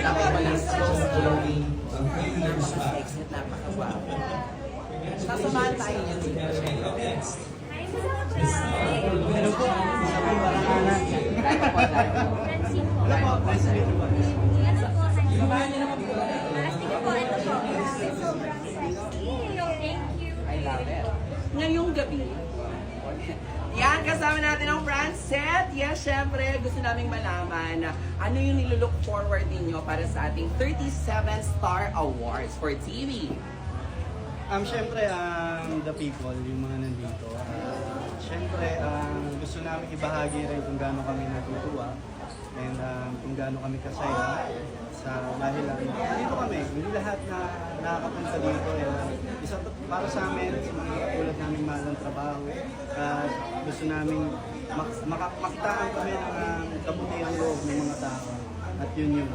Napaka-wow. Sasamahan tayo niya dito. Hello po. I love it. Ngayong gabi, yan, kasama natin ang Francet. Yes, syempre, gusto naming malaman ano yung nilulook forward ninyo para sa ating 37 Star Awards for TV. Siyempre, the people, yung mga nandito. Siyempre, gusto namin ibahagi rin kung gaano kami natutuwa and kung gaano kami kasaya dahil dito kami, hindi lahat na nakakapunta dito. Isa para sa amin, sa mga katulad namin mahal ng trabaho, gusto namin makitaan kami ng kabutihang loob ng mga tao. At yun.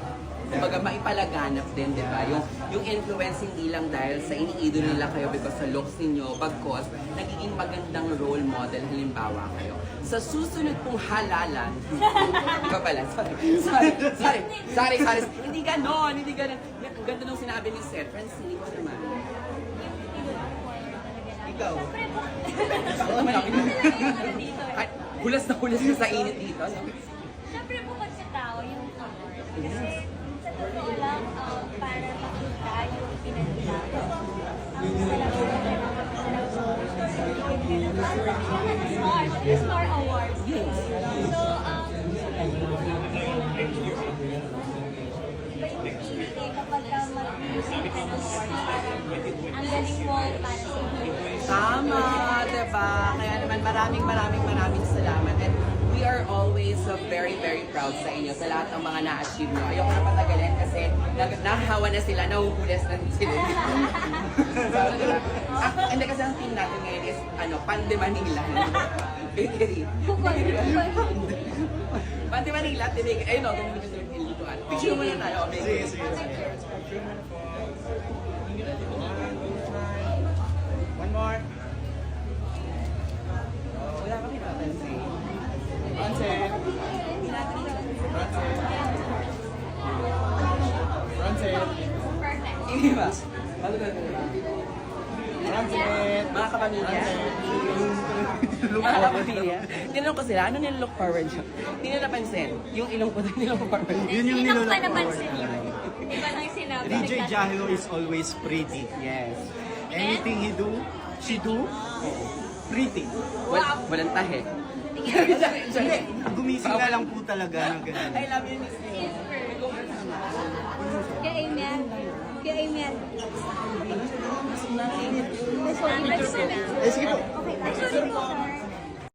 Kumbaga maipalaganap din, di ba? Yung influence hindi lang dahil sa iniidolo nila kayo because sa looks ninyo, bagkos, nagiging magandang role model, halimbawa kayo. Sa susunod pong halalan, iba pala, sorry, hindi ganon. Ang ganda nung sinabi ni Seth, Francine, ikaw naman. Ikaw. Ako naman ako. Hulas na sa init dito. Siyempre bukod sa tao, yung award. Kasi sa totoo lang, para makita yung pinagdala. The Star Awards. Yes. So, kapag mag-receive ka ng award, parang ang galing mo para sa iyo. Tama, diba? Kaya naman maraming salamat. And we are always very proud sa inyo sa lahat ng mga na-achieve nyo. Ayoko na patagalin kasi nahahawa na sila, nahuhulas na sila. Hindi kasi ang team natin ngayon is Pande Manila. Bakery. Pande Manila, tinigil. Ayun o, ganun yung ilutuan. Picture mo na tayo. Sige. One more. Wala kami napansin. Francet. Hindi ba? Francet. Mga kapamilya. Mga kapamilya. Tinanong ko sila, ano nilook forward nyo? Hindi nila napansin. Yung ilong ko nilook forward. Yun yung Hindi nilook pa naman forward. sila. Di ba lang sinabi? DJ Jahilo is always pretty. Yes. Anything she do, pretty. Walang tahe. Hindi, gumising na lang po talaga ng ganun. I love you, Miss Lee. Kaya Amen. Eh, sige po.